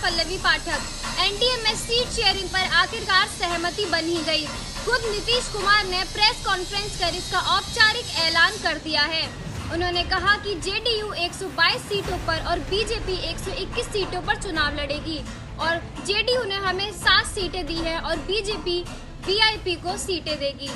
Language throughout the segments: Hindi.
पल्लवी पाठक। एनडीए में सीट शेयरिंग पर आखिरकार सहमति बन ही गई। खुद नीतीश कुमार ने प्रेस कॉन्फ्रेंस कर इसका औपचारिक ऐलान कर दिया है। उन्होंने कहा कि जेडीयू 122 सीटों पर और बीजेपी 121 सीटों पर चुनाव लड़ेगी और जेडीयू ने हमें 7 सीटें दी है और बीजेपी वीआईपी को सीटें देगी।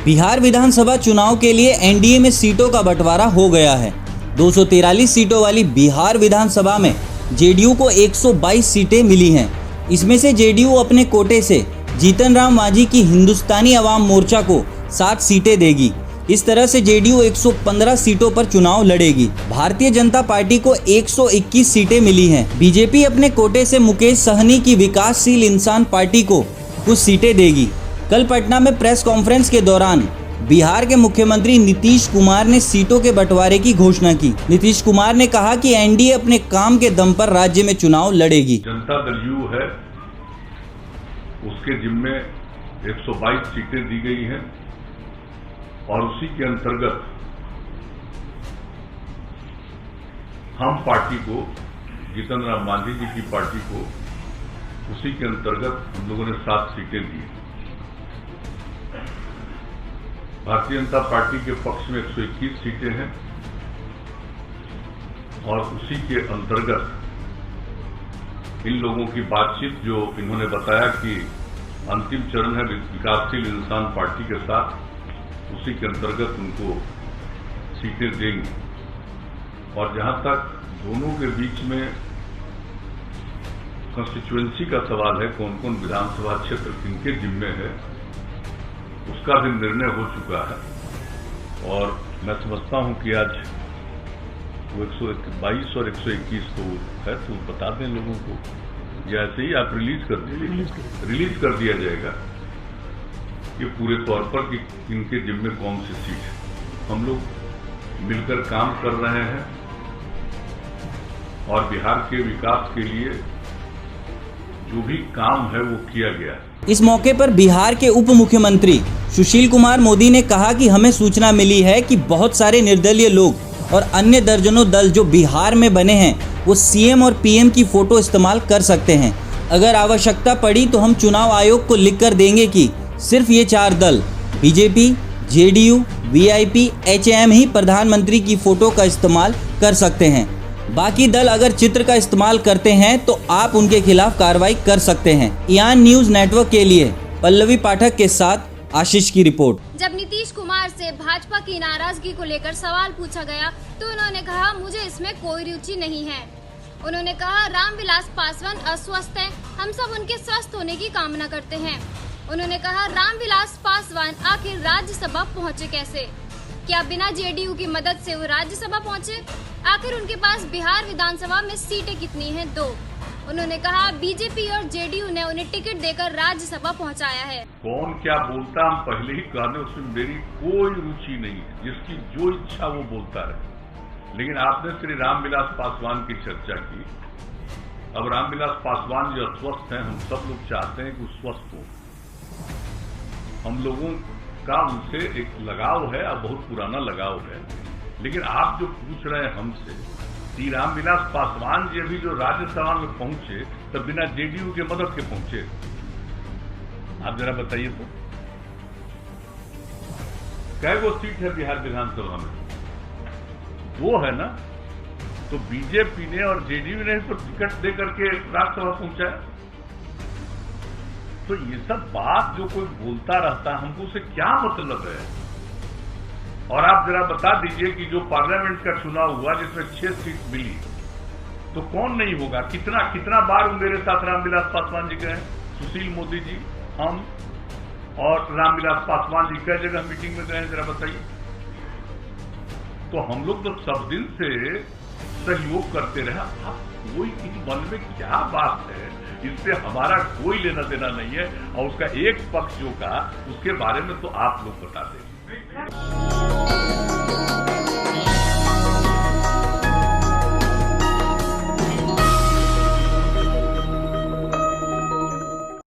बिहार विधानसभा चुनाव के लिए एनडीए में सीटों का बंटवारा हो गया है। 243 सीटों वाली बिहार विधानसभा में जेडीयू को 122 सीटें मिली हैं। इसमें से जेडीयू अपने कोटे से जीतन राम मांझी की हिंदुस्तानी अवाम मोर्चा को 7 सीटें देगी। इस तरह से जेडीयू 115 सीटों पर चुनाव लड़ेगी। भारतीय जनता पार्टी को 121 सीटें मिली हैं। बीजेपी अपने कोटे से मुकेश सहनी की विकासशील इंसान पार्टी को कुछ सीटें देगी। कल पटना में प्रेस कॉन्फ्रेंस के दौरान बिहार के मुख्यमंत्री नीतीश कुमार ने सीटों के बंटवारे की घोषणा की। नीतीश कुमार ने कहा कि एनडीए अपने काम के दम पर राज्य में चुनाव लड़ेगी। जनता दल यू है, उसके जिम्मे 122 सीटें दी गई हैं और उसी के अंतर्गत हम पार्टी को, जीतन राम मांझी जी की पार्टी को, उसी के अंतर्गत हम लोगों ने 7 सीटें दी। भारतीय जनता पार्टी के पक्ष में 121 सीटें हैं और उसी के अंतर्गत इन लोगों की बातचीत जो इन्होंने बताया कि अंतिम चरण है विकासशील इंसान पार्टी के साथ, उसी के अंतर्गत उनको सीटें देंगे। और जहां तक दोनों के बीच में कंस्टिट्यूएंसी का सवाल है, कौन कौन विधानसभा क्षेत्र किनके जिम्मे है, उसका भी निर्णय हो चुका है। और मैं समझता हूं कि आज वो 122 और 121 तो है, तो बता दें लोगों को, या ऐसे ही आप रिलीज कर दिया जाएगा ये पूरे तौर पर कि इनके जिम्मे कौन सी सीट है। हम लोग मिलकर काम कर रहे हैं और बिहार के विकास के लिए जो भी काम है वो किया गया। इस मौके पर बिहार के उप मुख्यमंत्री सुशील कुमार मोदी ने कहा कि हमें सूचना मिली है कि बहुत सारे निर्दलीय लोग और अन्य दर्जनों दल जो बिहार में बने हैं वो सीएम और पीएम की फोटो इस्तेमाल कर सकते हैं। अगर आवश्यकता पड़ी तो हम चुनाव आयोग को लिखकर देंगे कि सिर्फ ये 4 दल बीजेपी, जेडीयू, वीआईपी, एचएम ही प्रधानमंत्री की फोटो का इस्तेमाल कर सकते हैं। बाकी दल अगर चित्र का इस्तेमाल करते हैं तो आप उनके खिलाफ कार्रवाई कर सकते हैं। इयान न्यूज नेटवर्क के लिए पल्लवी पाठक के साथ आशीष की रिपोर्ट। जब नीतीश कुमार से भाजपा की नाराजगी को लेकर सवाल पूछा गया तो उन्होंने कहा, मुझे इसमें कोई रुचि नहीं है। उन्होंने कहा, रामविलास पासवान अस्वस्थ हैं, हम सब उनके स्वस्थ होने की कामना करते हैं। उन्होंने कहा, रामविलास पासवान आखिर राज्यसभा पहुँचे कैसे? क्या बिना जेडीयू की मदद से वो राज्यसभा पहुँचे? आखिर उनके पास बिहार विधानसभा में सीटें कितनी हैं? 2। उन्होंने कहा, बीजेपी और जेडीयू ने उन्हें टिकट देकर राज्यसभा पहुंचाया है। कौन क्या बोलता हम पहले ही कहने, उसमें मेरी कोई रुचि नहीं है। जिसकी जो इच्छा वो बोलता रहे। लेकिन आपने श्री रामविलास पासवान की चर्चा की। अब रामविलास पासवान जो अस्वस्थ हैं, हम सब लोग चाहते हैं कि वो स्वस्थ हो। हम लोगों का उनसे एक लगाव है और बहुत पुराना लगाव है। लेकिन आप जो पूछ रहे हैं हमसे, श्री रामविलास पासवान जी अभी जो राज्यसभा में पहुंचे तब बिना जेडीयू के मदद के पहुंचे, आप जरा बताइए तो कै गो सीट है बिहार विधानसभा में? 2 है ना। तो बीजेपी ने और जेडीयू ने तो टिकट दे करके राज्यसभा पहुंचाया। तो ये सब बात जो कोई बोलता रहता है, हमको उसे क्या मतलब है? और आप जरा बता दीजिए कि जो पार्लियामेंट का चुनाव हुआ जिसमें 6 सीट मिली, तो कौन नहीं होगा? कितना बार मेरे साथ रामविलास पासवान जी गए? सुशील मोदी जी, हम और रामविलास पासवान जी कई जगह मीटिंग में गए हैं, जरा बताइए। तो हम लोग तो सब दिन से सहयोग करते रहे। अब कोई इस मन में क्या बात है, इससे हमारा कोई लेना देना नहीं है। और उसका एक पक्ष जो का, उसके बारे में तो आप लोग बता दें।